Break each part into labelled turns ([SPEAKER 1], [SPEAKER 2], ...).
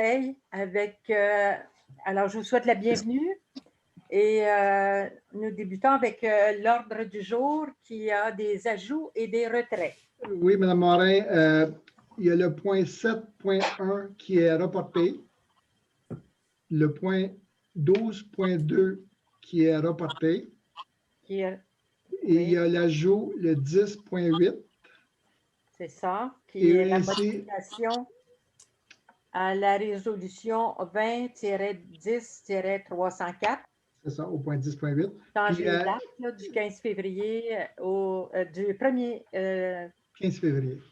[SPEAKER 1] avec, alors je vous souhaite la bienvenue et nous débutons avec l'ordre du jour qui a des ajouts et des retraits.
[SPEAKER 2] Oui, Mme Morin, il y a le point 7.1 qui est reporté, le point 12.2 qui est reporté, et il y a l'ajout, le 10.8.
[SPEAKER 1] C'est ça, qui est la modification à la résolution 20-10-304.
[SPEAKER 2] C'est ça, au point 10.8.
[SPEAKER 1] Changer les dates du 15 février du 1er...
[SPEAKER 2] 15 février.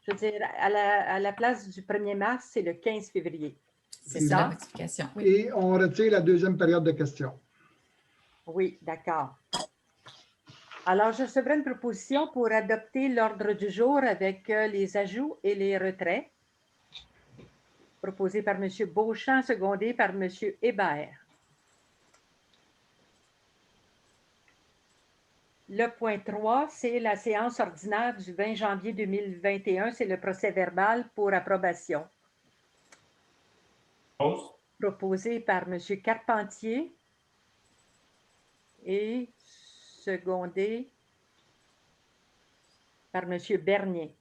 [SPEAKER 1] Je veux dire, à la place du 1er mars, c'est le 15 février.
[SPEAKER 3] C'est ça, la modification. Oui.
[SPEAKER 2] Et on retire la deuxième période de questions.
[SPEAKER 1] Oui, d'accord. Alors, je recevrai une proposition pour adopter l'ordre du jour avec les ajouts et les retraits. Proposé par M. Beauchamp, secondé par M. Hébert. Le point 3, c'est la séance ordinaire du 20 janvier 2021. C'est le procès-verbal pour approbation. Proposé par M. Carpentier et secondé par M. Bernier.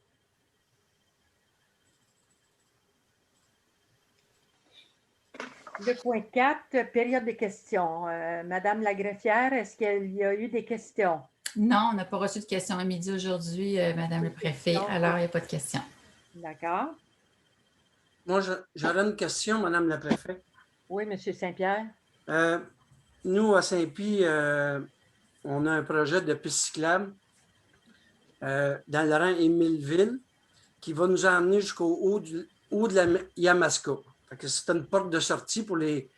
[SPEAKER 1] Le point 4, période de questions. Madame la greffière, est-ce qu'il y a eu des questions?
[SPEAKER 3] Non, on n'a pas reçu de questions à midi aujourd'hui, Madame le préfet. Alors, il n'y a pas de questions.
[SPEAKER 1] D'accord.
[SPEAKER 4] Moi, j'aurais une question, Madame la préfet.
[SPEAKER 1] Oui, M. Saint-Pierre.
[SPEAKER 4] Nous, à Saint-Pie, on a un projet de piste cyclable dans le rang Émileville qui va nous emmener jusqu'au haut de la Yamaska. C'est une porte de sortie pour les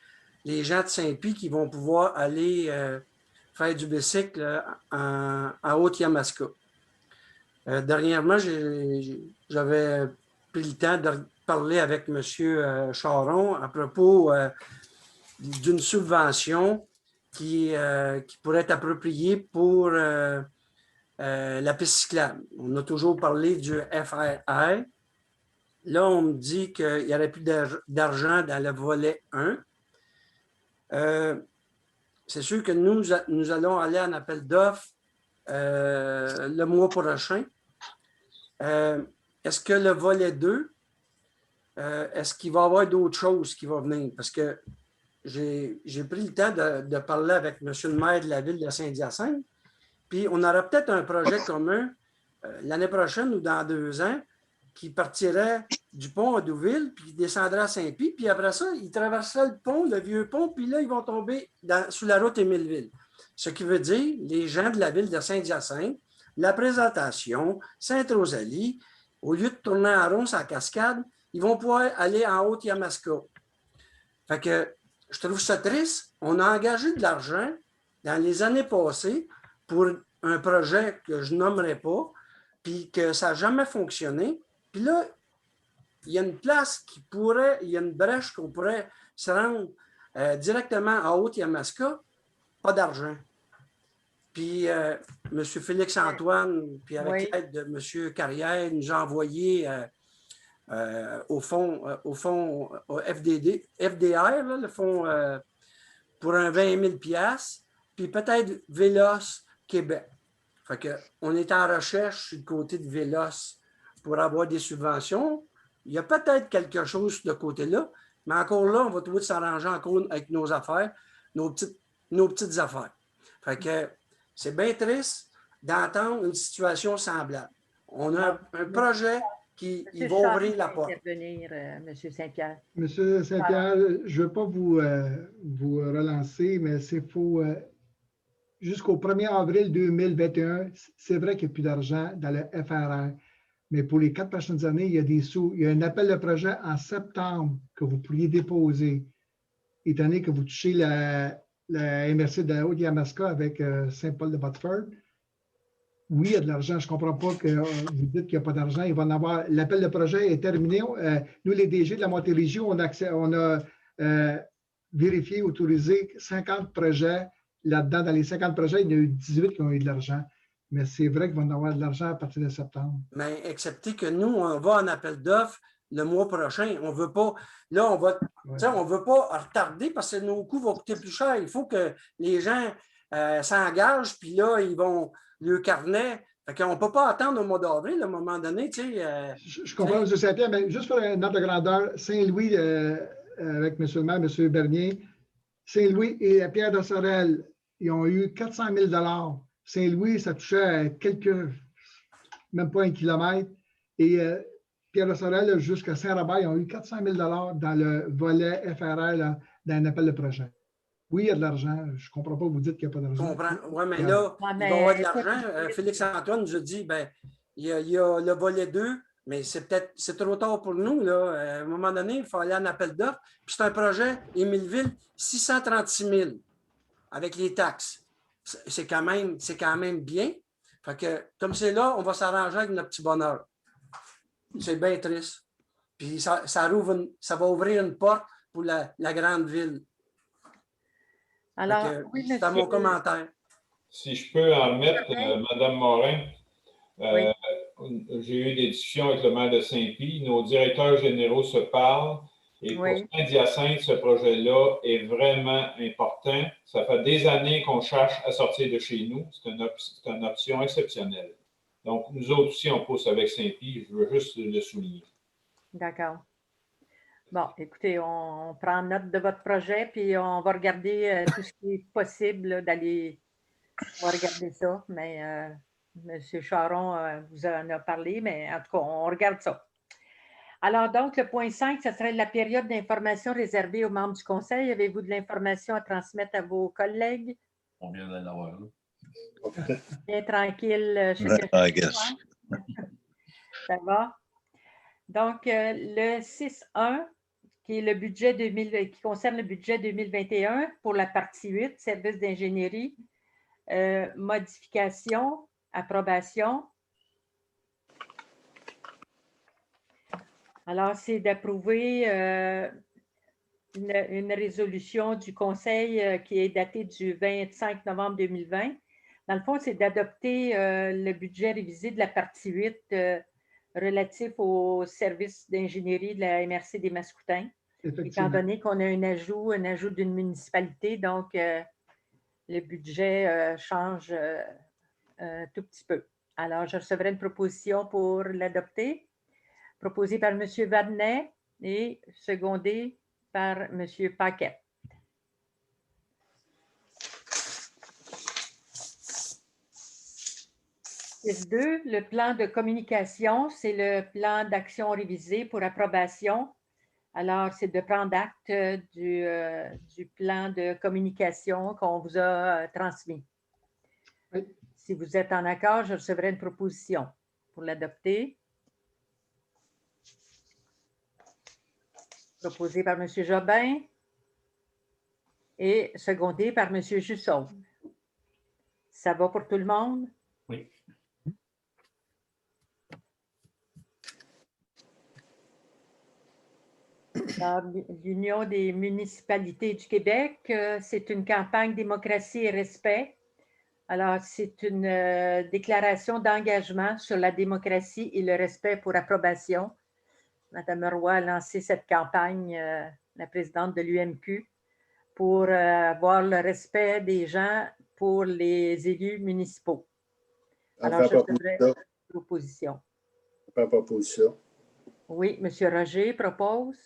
[SPEAKER 4] gens de Saint-Pie qui vont pouvoir aller faire du bicycle en Haute-Yamaska. Dernièrement, j'avais pris le temps de parler avec M. Charon à propos d'une subvention qui pourrait être appropriée pour la piste cyclable. On a toujours parlé du FRR. Là, on me dit qu'il n'y aurait plus d'argent dans le volet 1. C'est sûr que nous allons aller en appel d'offres le mois prochain. Est-ce que le volet 2, est-ce qu'il va y avoir d'autres choses qui vont venir? Parce que j'ai pris le temps de parler avec M. le maire de la ville de Saint-Hyacinthe, puis on aura peut-être un projet commun l'année prochaine ou dans 2 ans qui partirait du pont à Douville, puis qui descendrait à Saint-Pie, puis après ça, ils traverseraient le pont, le vieux pont, puis là, ils vont tomber sur la route Émileville. Ce qui veut dire, les gens de la ville de Saint-Hyacinthe, la présentation, Sainte-Rosalie, au lieu de tourner en rond sur la cascade, ils vont pouvoir aller en Haute-Yamaska. Fait que je trouve ça triste. On a engagé de l'argent dans les années passées pour un projet que je nommerai pas, puis que ça n'a jamais fonctionné. Puis là, il y a une place il y a une brèche qu'on pourrait se rendre directement à Haute-Yamaska, pas d'argent. Puis M. Félix-Antoine, puis avec l'aide de M. Carrière, nous a envoyé au FDR, là, le fonds pour un 20 000 $, puis peut-être Vélos Québec. Fait que, on est en recherche sur le côté de Vélos pour avoir des subventions. Il y a peut-être quelque chose de ce côté-là, mais encore là, on va trouver de s'arranger encore avec nos affaires, nos petites affaires. Fait que c'est bien triste d'entendre une situation semblable. On a un projet qui va ouvrir la porte.
[SPEAKER 1] M. Saint-Pierre.
[SPEAKER 2] M. Saint-Pierre, je ne veux pas vous relancer, mais c'est faux. Jusqu'au 1er avril 2021, c'est vrai qu'il n'y a plus d'argent dans le FRR. Mais pour les 4 prochaines années, il y a des sous. Il y a un appel de projet en septembre que vous pourriez déposer, étant donné que vous touchez la MRC de la Haute-Yamaska avec Saint-Paul-de-Botford. Oui, il y a de l'argent. Je ne comprends pas que vous dites qu'il n'y a pas d'argent. Il va en avoir. L'appel de projet est terminé. Nous, les DG de la Montérégie, on a vérifié, autorisé 50 projets. Là-dedans, dans les 50 projets, il y en a eu 18 qui ont eu de l'argent. Mais c'est vrai qu'ils vont avoir de l'argent à partir de septembre.
[SPEAKER 4] Mais excepté que nous, on va en appel d'offres le mois prochain. On veut pas, là, on ne veut pas retarder parce que nos coûts vont coûter plus cher. Il faut que les gens s'engagent, puis là, ils vont le carnet. Fait qu'on ne peut pas attendre au mois d'avril, à un moment donné.
[SPEAKER 2] Je comprends, M. Saint-Pierre, mais juste pour une ordre de grandeur, Saint-Louis, avec M. le maire, M. Bernier, Saint-Louis et la Pierre de Sorel, ils ont eu 400 000 $. Saint-Louis, ça touchait à même pas 1 kilomètre. Et Pierre de Sorel, jusqu'à Saint-Robert, ils ont eu 400 000 $ dans le volet FRR, là, dans un appel de projet. Oui, il y a de l'argent. Je ne comprends pas, vous dites qu'il n'y a pas d'argent.
[SPEAKER 4] Je comprends. Oui, mais là, il va y avoir de l'argent. Félix-Antoine nous a dit, ben, il y a le volet 2, mais c'est trop tard pour nous. Là. À un moment donné, il faut aller en appel d'offres. Puis c'est un projet, Émileville, 636 000 avec les taxes. C'est quand même bien. Fait que, comme c'est là, on va s'arranger avec notre petit bonheur. C'est bien triste. Puis ça va ouvrir une porte pour la grande ville.
[SPEAKER 1] Alors,
[SPEAKER 4] c'est à mon commentaire.
[SPEAKER 5] Si je peux en mettre, Mme Morin,
[SPEAKER 1] oui.
[SPEAKER 5] J'ai eu des discussions avec le maire de Saint-Pie. Nos directeurs généraux se parlent. Et pour Saint-Hyacinthe, ce projet-là est vraiment important. Ça fait des années qu'on cherche à sortir de chez nous. C'est une option exceptionnelle. Donc, nous autres aussi, on pousse avec Saint-Pie. Je veux juste le souligner.
[SPEAKER 1] D'accord. Bon, écoutez, on prend note de votre projet, puis on va regarder tout ce qui est possible d'aller. On va regarder ça, mais M. Charon vous en a parlé, mais en tout cas, on regarde ça. Alors, donc, le point 5, ce serait la période d'information réservée aux membres du Conseil. Avez-vous de l'information à transmettre à vos collègues?
[SPEAKER 6] On vient d'en avoir là.
[SPEAKER 1] Bien tranquille. Ça va? Donc, le 6.1, qui est le budget qui concerne le budget 2021 pour la partie 8, service d'ingénierie, modification, approbation. Alors, c'est d'approuver une résolution du Conseil qui est datée du 25 novembre 2020. Dans le fond, c'est d'adopter le budget révisé de la partie 8 relatif au service d'ingénierie de la MRC des Mascoutins, étant donné qu'on a un ajout d'une municipalité, donc le budget change un tout petit peu. Alors, je recevrai une proposition pour l'adopter, proposée par M. Vadnet et secondée par M. Paquet. (6.2) Le plan de communication, c'est le plan d'action révisé pour approbation. Alors, c'est de prendre acte du plan de communication qu'on vous a transmis.
[SPEAKER 2] Oui.
[SPEAKER 1] Si vous êtes en accord, je recevrai une proposition pour l'adopter. Proposée par M. Jobin et secondée par M. Jusson. Ça va pour tout le monde?
[SPEAKER 6] Oui.
[SPEAKER 1] L'Union des municipalités du Québec, c'est une campagne démocratie et respect. Alors, c'est une déclaration d'engagement sur la démocratie et le respect pour approbation. Mme Roy a lancé cette campagne, la présidente de l'UMQ, pour avoir le respect des gens pour les élus municipaux. Alors, je recevrai une proposition.
[SPEAKER 7] Proposition.
[SPEAKER 1] Oui, M. Roger propose.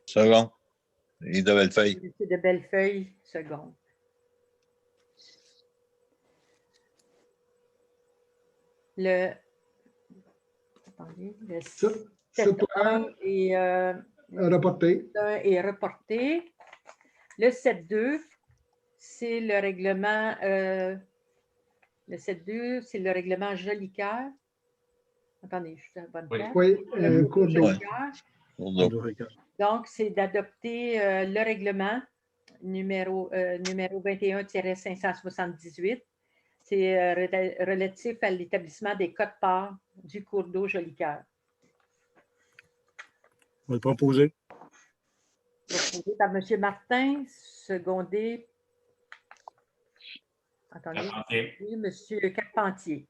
[SPEAKER 8] Second. Et de Bellefeuille.
[SPEAKER 1] M. de Bellefeuille, second. Le 7.1 est reporté. Le 7.2, c'est le règlement. Le 7.2, c'est le règlement Jolicoeur. Attendez, je suis à la bonne place.
[SPEAKER 2] Oui, cours d'eau.
[SPEAKER 1] Donc, c'est d'adopter le règlement numéro 21-578. C'est relatif à l'établissement des quotes-parts du cours d'eau Jolicoeur.
[SPEAKER 7] On va le proposer.
[SPEAKER 1] Proposé par M. Martin, secondé. Attendez, oui, M. Carpentier.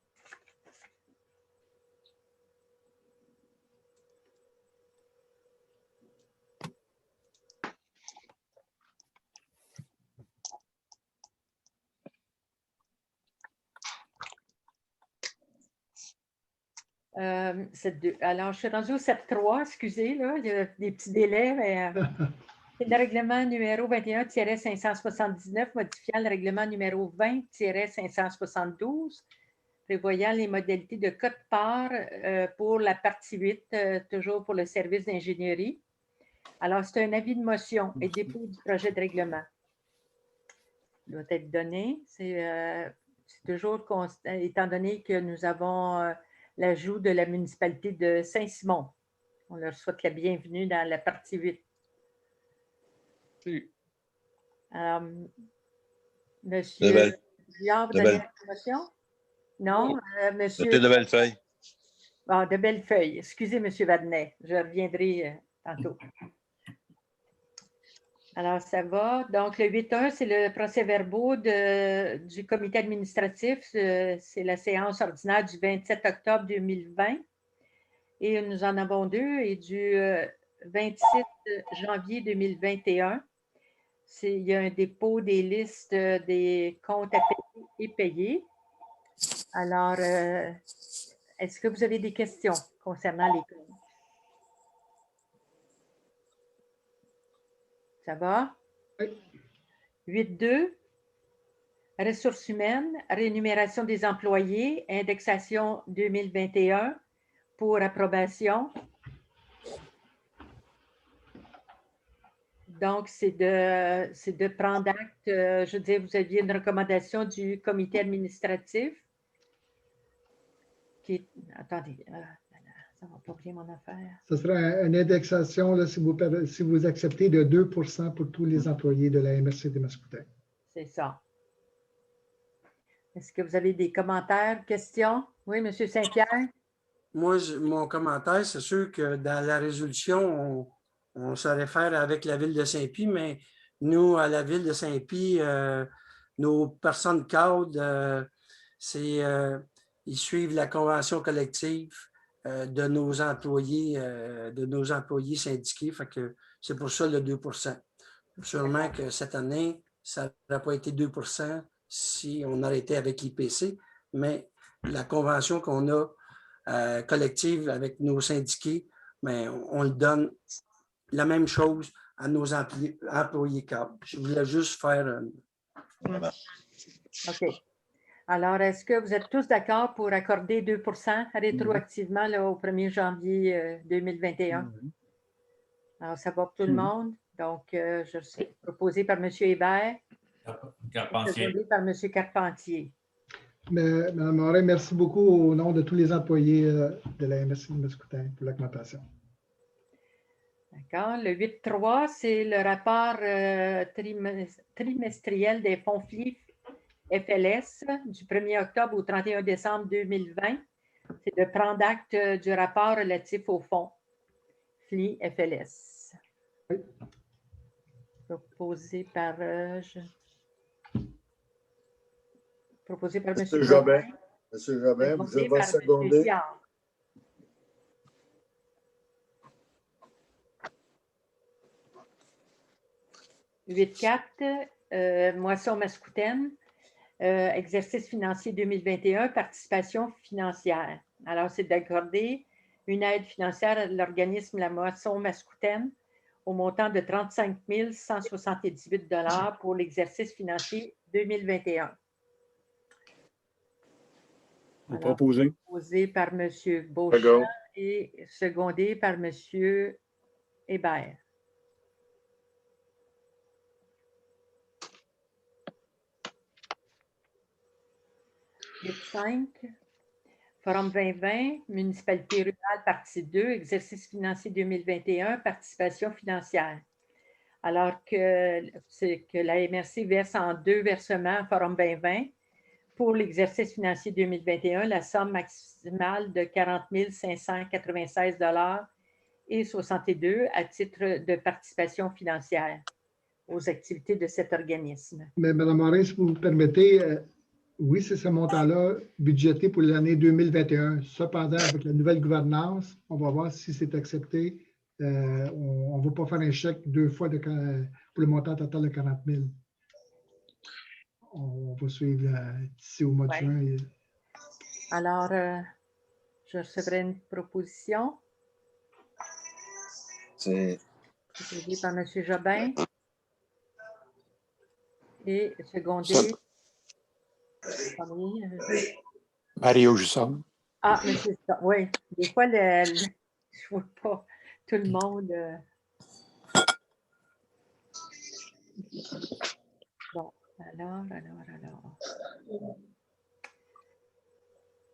[SPEAKER 1] Alors, je suis rendue au 7.3, excusez, là, il y a des petits délais, mais c'est le règlement numéro 21-579 modifiant le règlement numéro 20-572 prévoyant les modalités de quote-part pour la partie 8, toujours pour le service d'ingénierie. Alors, c'est un avis de motion et dépôt du projet de règlement. Il doit être donné. C'est toujours, étant donné que nous avons l'ajout de la municipalité de Saint-Simon. On leur souhaite la bienvenue dans la partie 8. Alors, Monsieur Diard, vous avez la motion? Non, Monsieur
[SPEAKER 8] de Bellefeuille.
[SPEAKER 1] Ah, de Bellefeuille. Excusez, Monsieur Vadnet. Je reviendrai tantôt. Alors, ça va. Donc, le 8.1, c'est le procès-verbaux du comité administratif. C'est la séance ordinaire du 27 octobre 2020. Et nous en avons deux. Et du 26 janvier 2021, il y a un dépôt des listes des comptes à payer et payés. Alors, est-ce que vous avez des questions concernant les comptes? Ça va?
[SPEAKER 2] Oui.
[SPEAKER 1] 8.2, ressources humaines, rémunération des employés, indexation 2021 pour approbation. Donc, c'est de prendre acte. Je veux dire, vous aviez une recommandation du comité administratif qui est... Attendez, ça ne va pas bien mon affaire.
[SPEAKER 2] Ce sera une indexation, là, si vous acceptez, de 2 pour tous les employés de la MRC de Mascoutin.
[SPEAKER 1] C'est ça. Est-ce que vous avez des commentaires, questions? Oui, M. Saint-Pierre?
[SPEAKER 4] Moi, mon commentaire, c'est sûr que dans la résolution, on se réfère avec la ville de Saint-Pie, mais nous, à la ville de Saint-Pie, nos personnes cadres, ils suivent la convention collective de nos employés syndiqués. Fait que c'est pour ça le 2 %. Sûrement que cette année, ça n'aurait pas été 2 % si on arrêtait avec l'IPC, mais la convention qu'on a collective avec nos syndiqués, mais on le donne la même chose à nos employés cadres. Je voulais juste faire...
[SPEAKER 1] OK. Alors, est-ce que vous êtes tous d'accord pour accorder 2 % rétroactivement là, au 1er janvier 2021? Alors, ça va pour tout le monde. Donc, je suis proposé par M. Hébert. Secondé par M. Carpentier.
[SPEAKER 2] Mme Morin, merci beaucoup au nom de tous les employés de la MRC de Mascoutin pour l'augmentation.
[SPEAKER 1] D'accord. Le 8.3, c'est le rapport trimestriel des fonds FLS du 1er octobre au 31 décembre 2020. C'est de prendre acte du rapport relatif aux fonds FLS.
[SPEAKER 2] Oui.
[SPEAKER 1] Proposé par M.
[SPEAKER 7] Monsieur Jobin. Monsieur Jobin, vous avez secondé.
[SPEAKER 1] 8.4, Moisson Mascoutaine, exercice financier 2021, participation financière. Alors, c'est d'accorder une aide financière à l'organisme La Moisson Mascoutaine au montant de 35 178 $ pour l'exercice financier 2021.
[SPEAKER 7] Vous proposez.
[SPEAKER 1] Proposé par M. Beauchamp et secondé par M. Hébert. Lieu 5, Forum 2020, Municipalité rurale, partie 2, exercice financier 2021, participation financière. Alors que la MRC verse en 2 versements à Forum 2020 pour l'exercice financier 2021, la somme maximale de 40 596 $ et 62 à titre de participation financière aux activités de cet organisme.
[SPEAKER 2] Mais Mme Morin, si vous me permettez, oui, c'est ce montant-là budgété pour l'année 2021. Cependant, avec la nouvelle gouvernance, on va voir si c'est accepté. On ne va pas faire un chèque 2 fois pour le montant total de 40 000. On va suivre d'ici au mois de juin.
[SPEAKER 1] Alors, je recevrai une proposition.
[SPEAKER 8] C'est
[SPEAKER 1] Proposée par M. Jobin. Et secondé.
[SPEAKER 6] Mario Jusson.
[SPEAKER 1] Ah, M. Jusson, oui. Des fois, je ne vois pas tout le monde. Bon, alors.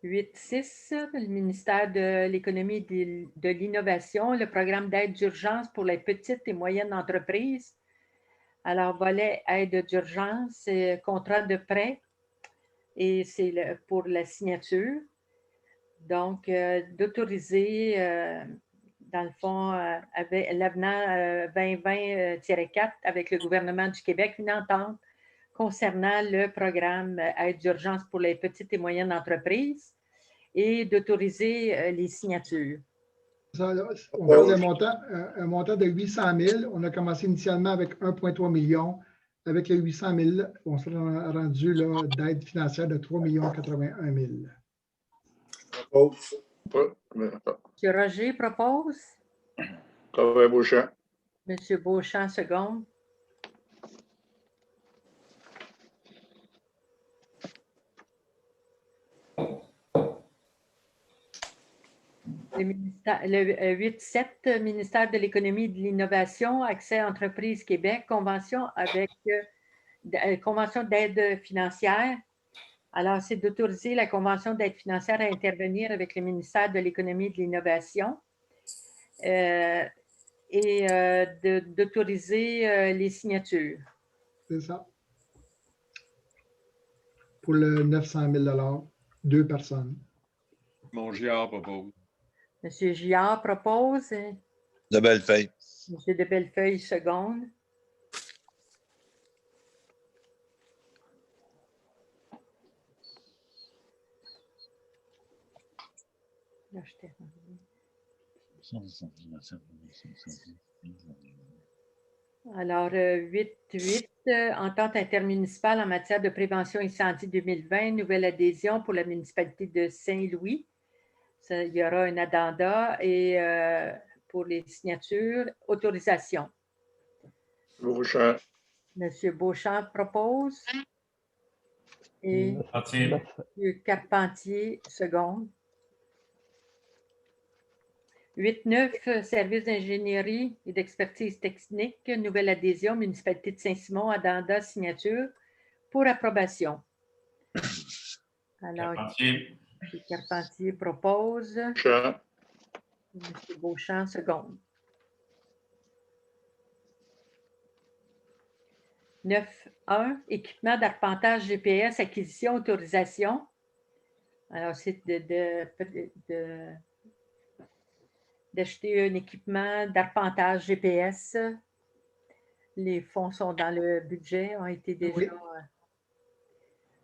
[SPEAKER 1] 8.6, le ministère de l'Économie et de l'Innovation, le programme d'aide d'urgence pour les petites et moyennes entreprises. Alors, volet aide d'urgence, contrat de prêt, et c'est pour la signature. Donc, d'autoriser, dans le fond, avec l'avenant 2020-4 avec le gouvernement du Québec, une entente concernant le programme aide d'urgence pour les petites et moyennes entreprises et d'autoriser les signatures.
[SPEAKER 2] On parle d'un montant de 800 000. On a commencé initialement avec 1,3 million. Avec les 800 000, on sera rendu d'aide financière de 3 081 000.
[SPEAKER 7] Propose.
[SPEAKER 1] M. Roger propose.
[SPEAKER 7] Robert Beauchamp.
[SPEAKER 1] M. Beauchamp, seconde. Le 8.7, ministère de l'Économie et de l'Innovation, accès à Entreprises Québec, convention d'aide financière. Alors, c'est d'autoriser la convention d'aide financière à intervenir avec le ministère de l'Économie et de l'Innovation et d'autoriser les signatures.
[SPEAKER 2] C'est ça. Pour le 900 000 2 personnes.
[SPEAKER 6] Mon Giard propose.
[SPEAKER 1] M. Giard propose.
[SPEAKER 8] de Bellefeuille.
[SPEAKER 1] M. de Bellefeuille, seconde. Là, je t'ai rendu. Alors, 8.8, entente intermunicipale en matière de prévention incendie 2020, nouvelle adhésion pour la municipalité de Saint-Louis. Il y aura un addenda et pour les signatures, autorisation.
[SPEAKER 7] Beauchamp.
[SPEAKER 1] M. Beauchamp propose. Et M. Carpentier, seconde. 8.9, service d'ingénierie et d'expertise technique, nouvelle adhésion, municipalité de Saint-Simon, addenda, signature pour approbation. Alors,
[SPEAKER 5] Carpentier.
[SPEAKER 1] M. Carpentier propose.
[SPEAKER 7] Beauchamp.
[SPEAKER 1] M. Beauchamp, seconde. 9.1, équipement d'arpentage GPS, acquisition, autorisation. Alors, c'est d'acheter un équipement d'arpentage GPS. Les fonds sont dans le budget, ont été déjà...
[SPEAKER 2] Oui.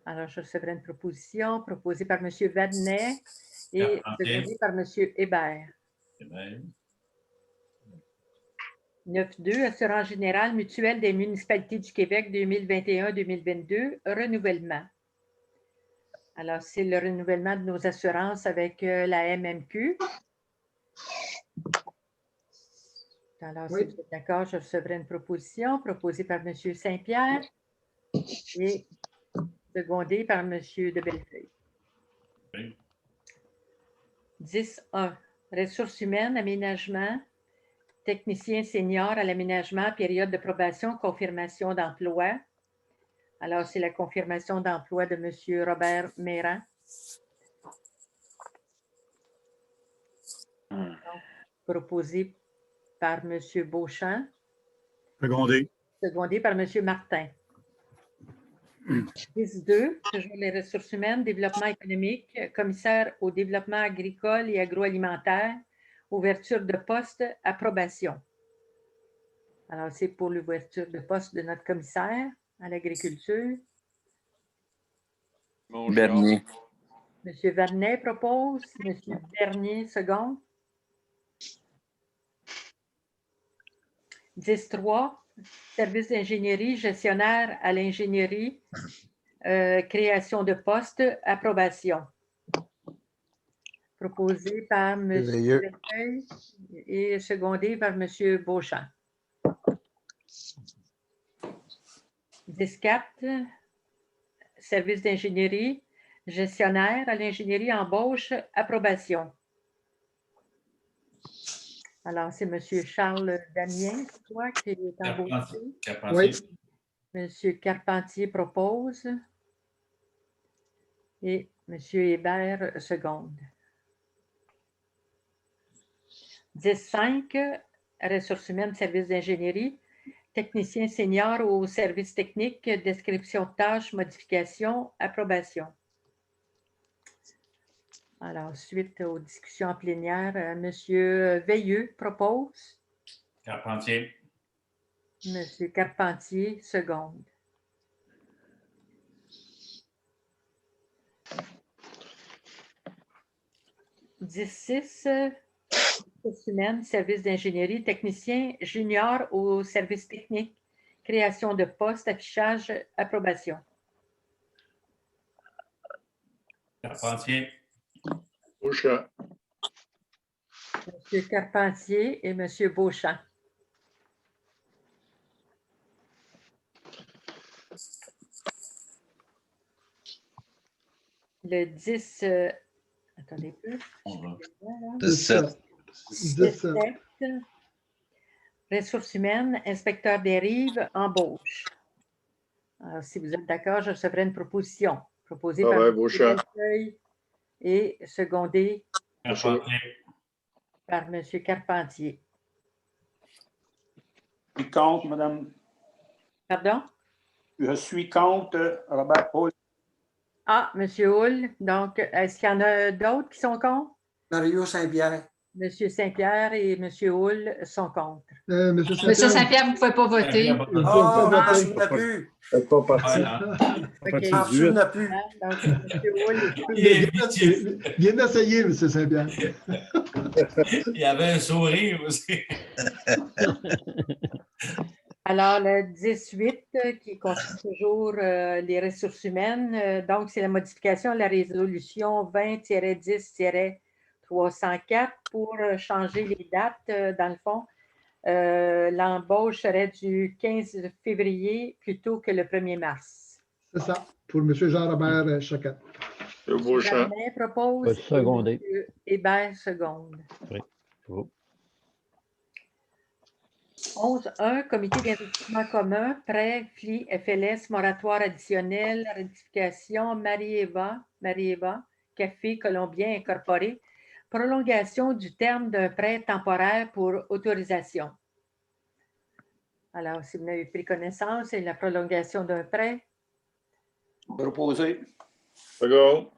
[SPEAKER 1] Alors, je recevrai une proposition proposée par M. Vadnet et secondée par M. Hébert. 9.2, assurance générale mutuelle des municipalités du Québec 2021-2022, renouvellement. Alors, c'est le renouvellement de nos assurances avec la MMQ. Alors,
[SPEAKER 2] Oui.
[SPEAKER 1] si vous êtes d'accord, je recevrai une proposition proposée par M. Saint-Pierre et secondée par M. de Bellefeuille.
[SPEAKER 5] Oui.
[SPEAKER 1] 10.1, ressources humaines, aménagement, technicien senior à l'aménagement, période de probation, confirmation d'emploi. Alors, c'est la confirmation d'emploi de M. Robert Méran. Proposé par M. Beauchamp.
[SPEAKER 6] Secondé.
[SPEAKER 1] Secondé par M. Martin. 10.2, toujours les ressources humaines, développement économique, commissaire au développement agricole et agroalimentaire, ouverture de poste, approbation. Alors, c'est pour l'ouverture de poste de notre commissaire à l'agriculture.
[SPEAKER 8] Bernier.
[SPEAKER 1] M. Vadnet propose. M. Bernier, seconde. 10.3, service d'ingénierie, gestionnaire à l'ingénierie, création de poste, approbation. proposé par M. Bellefeuille et secondé par M. Beauchamp. 10.4, service d'ingénierie, gestionnaire à l'ingénierie, embauche, approbation. Alors, c'est M. Charles Damien, je crois, qui est embauché.
[SPEAKER 2] Oui.
[SPEAKER 1] M. Carpentier propose et M. Hébert seconde. 10.5, ressources humaines, service d'ingénierie, technicien senior au service technique, description de tâches, modification, approbation. Alors, suite aux discussions en plénière, M. Veilleux propose.
[SPEAKER 9] Carpentier.
[SPEAKER 1] M. Carpentier, seconde. « 10.6, ressources humaines, service d'ingénierie, technicien junior au service technique, création de poste, affichage, approbation. »
[SPEAKER 9] Carpentier.
[SPEAKER 7] Beauchamp.
[SPEAKER 1] M. Carpentier et M. Beauchamp. Le 10, attendez un peu.
[SPEAKER 8] 17.
[SPEAKER 1] 17. Ressources humaines, inspecteur des rives, embauche. Alors, si vous êtes d'accord, je recevrai une proposition. Proposée par M. Bellefeuille et secondée par M. Carpentier.
[SPEAKER 10] Je suis contre, madame.
[SPEAKER 1] Pardon?
[SPEAKER 10] Je suis contre, Robert Paul.
[SPEAKER 1] Ah, M. Hull. Donc, est-ce qu'il y en a d'autres qui sont contre?
[SPEAKER 4] Mario Saint-Pierre.
[SPEAKER 1] M. Saint-Pierre et M. Hull sont contre.
[SPEAKER 2] M.
[SPEAKER 3] Monsieur Saint-Pierre, vous ne pouvez pas voter.
[SPEAKER 4] Ah, je ne plus.
[SPEAKER 7] Faites pas partie.
[SPEAKER 1] OK.
[SPEAKER 4] Je ne plus.
[SPEAKER 1] Donc, M. Hull.
[SPEAKER 2] Il vient d'essayer, M. Saint-Pierre.
[SPEAKER 9] Il y avait un sourire aussi.
[SPEAKER 1] Alors, le 18, qui concerne toujours les ressources humaines, donc c'est la modification de la résolution 20-10-304 pour changer les dates. Dans le fond, l'embauche serait du 15 février plutôt que le 1er mars.
[SPEAKER 2] C'est ça, pour M. Jean-Robert Choquette.
[SPEAKER 7] Beauchamp.
[SPEAKER 1] Germain propose.
[SPEAKER 11] Secondé.
[SPEAKER 1] M. Hébert seconde.
[SPEAKER 11] Oui. Oh.
[SPEAKER 1] 11.1, comité d'investissement commun, prêt, FLI, FLS, moratoire additionnel, rectification, Marie-Eva, Café Colombien Incorporé, prolongation du terme d'un prêt temporaire pour autorisation. Alors, si vous n'avez pris connaissance, c'est la prolongation d'un prêt.
[SPEAKER 10] Proposé.
[SPEAKER 7] Second.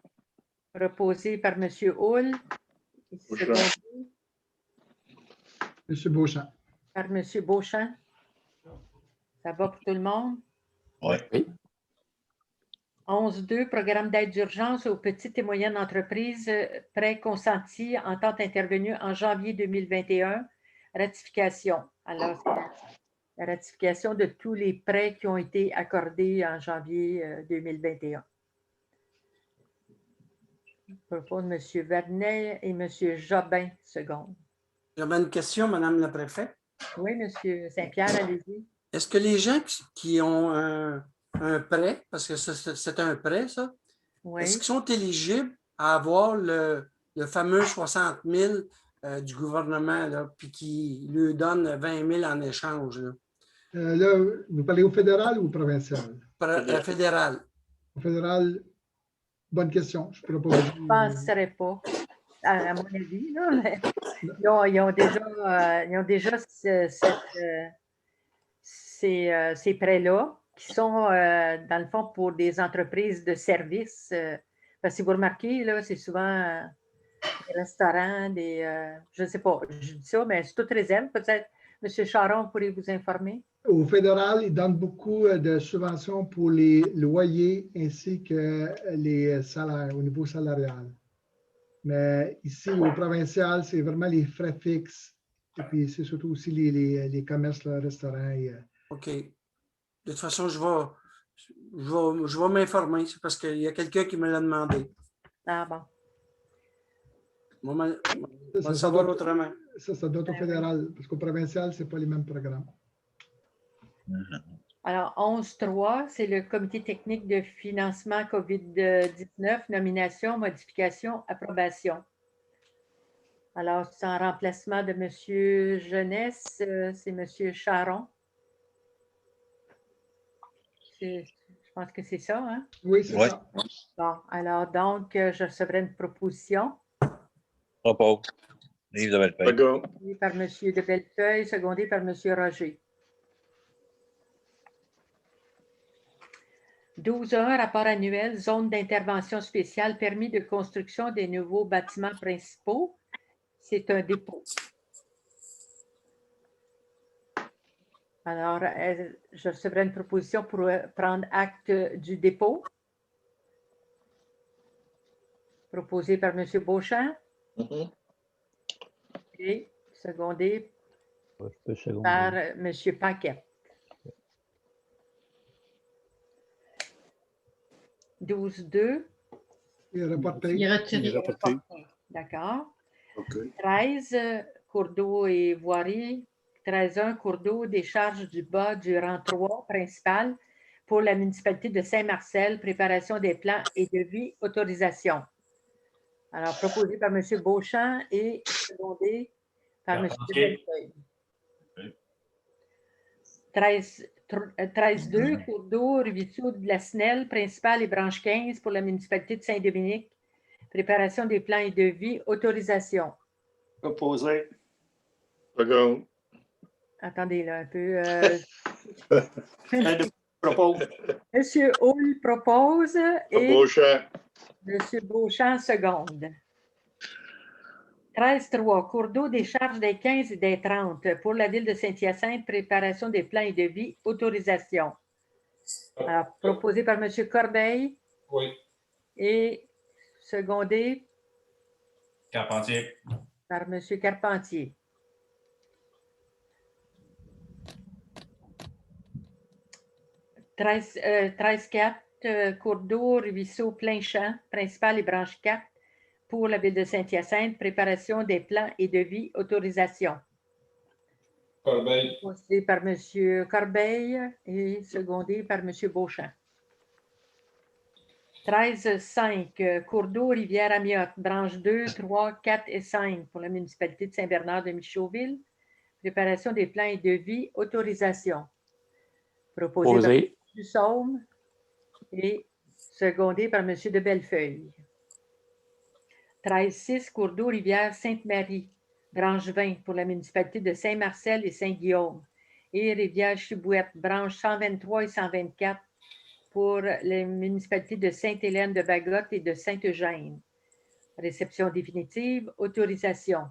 [SPEAKER 1] Proposé par M. Hull.
[SPEAKER 7] Beauchamp.
[SPEAKER 2] M. Beauchamp.
[SPEAKER 1] Par M. Beauchamp. Ça va pour tout le monde?
[SPEAKER 8] Oui.
[SPEAKER 1] 11.2, programme d'aide d'urgence aux petites et moyennes entreprises, prêt consenti, entente intervenue en janvier 2021, ratification. Alors, c'est la ratification de tous les prêts qui ont été accordés en janvier 2021. Je propose M. Vernet et M. Jobin, seconde.
[SPEAKER 4] J'avais une question, Madame la préfète.
[SPEAKER 1] Oui, M. Saint-Pierre, allez-y.
[SPEAKER 4] Est-ce que les gens qui ont un prêt, parce que c'est un prêt, ça,
[SPEAKER 1] Oui.
[SPEAKER 4] est-ce qu'ils sont éligibles à avoir le fameux 60 000 du gouvernement, là, puis qui lui donne 20 000 en échange?
[SPEAKER 2] Là, vous parlez au fédéral ou au provincial?
[SPEAKER 4] Fédéral.
[SPEAKER 2] Au fédéral, bonne question. Je ne pourrais pas.
[SPEAKER 1] Je ne penserais pas, à mon avis. Là, mais ils ont déjà ces prêts-là qui sont, dans le fond, pour des entreprises de services. Parce que si vous remarquez, là, c'est souvent des restaurants, je ne sais pas, je dis ça, mais c'est toute réserve. Peut-être, M. Charon pourrait vous informer.
[SPEAKER 2] Au fédéral, ils donnent beaucoup de subventions pour les loyers ainsi que les salaires, au niveau salarial. Mais ici, au provincial, c'est vraiment les frais fixes. Et puis, c'est surtout aussi les commerces, les restaurants.
[SPEAKER 4] OK. De toute façon, je vais m'informer. C'est parce qu'il y a quelqu'un qui me l'a demandé.
[SPEAKER 1] Ah bon.
[SPEAKER 4] On va le savoir autrement.
[SPEAKER 2] Ça doit être au fédéral, parce qu'au provincial, ce n'est pas les mêmes programmes.
[SPEAKER 1] Alors, 11.3, c'est le comité technique de financement COVID-19, nomination, modification, approbation. Alors, c'est en remplacement de M. Jeunesse, c'est M. Charon. Je pense que c'est ça, hein?
[SPEAKER 2] Oui, c'est ça.
[SPEAKER 1] Bon, alors, donc, je recevrai une proposition.
[SPEAKER 8] Propose. Yves de Bellefeuille.
[SPEAKER 1] Secondé par M. de Bellefeuille, secondé par M. Roger. 12.1, rapport annuel, zone d'intervention spéciale, permis de construction des nouveaux bâtiments principaux. C'est un dépôt. Alors, je recevrai une proposition pour prendre acte du dépôt. Proposé par M. Beauchamp. Et secondé par M. Paquette. 12.2.
[SPEAKER 2] Il est reporté.
[SPEAKER 3] Il est retiré.
[SPEAKER 1] D'accord.
[SPEAKER 7] OK.
[SPEAKER 1] 13, cours d'eau et voirie. 13.1, cours d'eau, décharge du bas du rang 3 principal pour la municipalité de Saint-Marcel, préparation des plans et devis, autorisation. Alors, proposé par M. Beauchamp et secondé par M. de Bellefeuille. 13.2, cours d'eau, ruisseau de la Snelle, principale et branche 15 pour la municipalité de Saint-Dominique, préparation des plans et devis, autorisation.
[SPEAKER 10] Proposé.
[SPEAKER 1] Attendez là un peu.
[SPEAKER 10] Propose.
[SPEAKER 1] M. Hull propose et M. Beauchamp seconde. 13.3, cours d'eau des charges des 15 et des 30 pour la ville de Saint-Hyacinthe, préparation des plans et devis, autorisation. Alors, proposé par M. Corbeil.
[SPEAKER 5] Oui.
[SPEAKER 1] Et secondé
[SPEAKER 9] Carpentier.
[SPEAKER 1] par M. Carpentier. « 13.4, cours d'eau, ruisseau plein champ, principal et branche 4 pour la ville de Saint-Hyacinthe, préparation des plans et devis, autorisation.
[SPEAKER 5] Corbeil.
[SPEAKER 1] Proposé par M. Corbeil et secondé par M. Beauchamp. 13.5, cours d'eau, rivière Amiotte, branche 2, 3, 4 et 5 pour la municipalité de Saint-Bernard-de-Michauville, préparation des plans et devis, autorisation. Proposé par M. Dussaume et secondé par M. de Bellefeuille. 13.6, cours d'eau, rivière Sainte-Marie, branche 20 pour la municipalité de Saint-Marcel et Saint-Guillaume, et rivière Chibouette, branche 123 et 124 pour les municipalités de Sainte-Hélène-de-Bagotte et de Sainte-Eugène. Réception définitive, autorisation.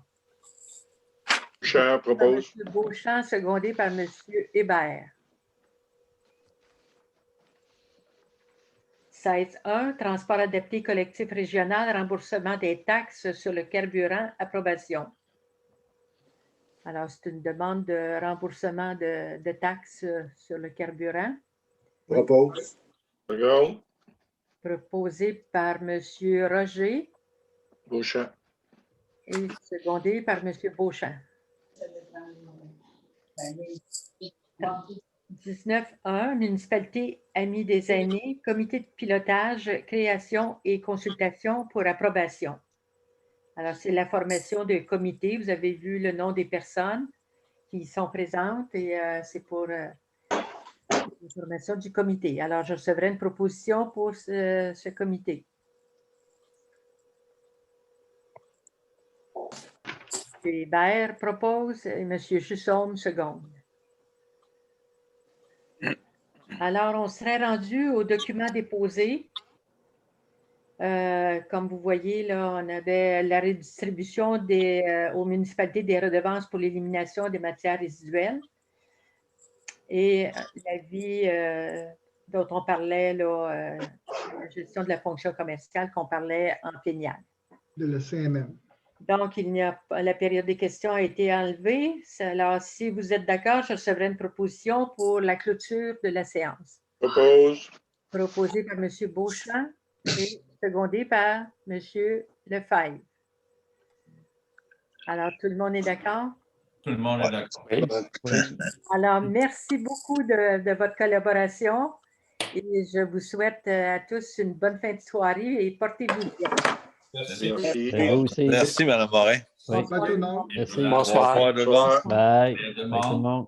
[SPEAKER 7] Beauchamp propose.
[SPEAKER 1] M. Beauchamp, secondé par M. Hébert. 16.1, transport adapté collectif régional, remboursement des taxes sur le carburant, approbation. Alors, c'est une demande de remboursement de taxes sur le carburant.
[SPEAKER 7] Propose.
[SPEAKER 1] Proposé par M. Roger.
[SPEAKER 7] Beauchamp.
[SPEAKER 1] Et secondé par M. Beauchamp. 19.1, municipalité Amis des aînés, comité de pilotage, création et consultation pour approbation. Alors, c'est la formation de comité. Vous avez vu le nom des personnes qui sont présentes et c'est pour la formation du comité. Alors, je recevrai une proposition pour ce comité. M. Hébert propose et M. Jussaume seconde. Alors, on serait rendu au document déposé. Comme vous voyez, là, on avait la redistribution aux municipalités des redevances pour l'élimination des matières résiduelles et l'avis dont on parlait, là, la gestion de la fonction commerciale qu'on parlait en plénière.
[SPEAKER 2] De le CMM.
[SPEAKER 1] Donc, la période des questions a été enlevée. Alors, si vous êtes d'accord, je recevrai une proposition pour la clôture de la séance.
[SPEAKER 7] Propose.
[SPEAKER 1] Proposé par M. Beauchamp et secondé par M. Lefebvre. Alors, tout le monde est d'accord?
[SPEAKER 9] Tout le monde est d'accord.
[SPEAKER 1] Alors, merci beaucoup de votre collaboration et je vous souhaite à tous une bonne fin de soirée et portez-vous bien.
[SPEAKER 5] Merci.
[SPEAKER 8] Merci, Mme Morin.
[SPEAKER 2] Bonsoir tout le monde.
[SPEAKER 11] Merci.
[SPEAKER 6] Bonsoir.
[SPEAKER 8] Au revoir, tout le monde.
[SPEAKER 11] Bye.
[SPEAKER 9] À
[SPEAKER 11] Bye tout le monde.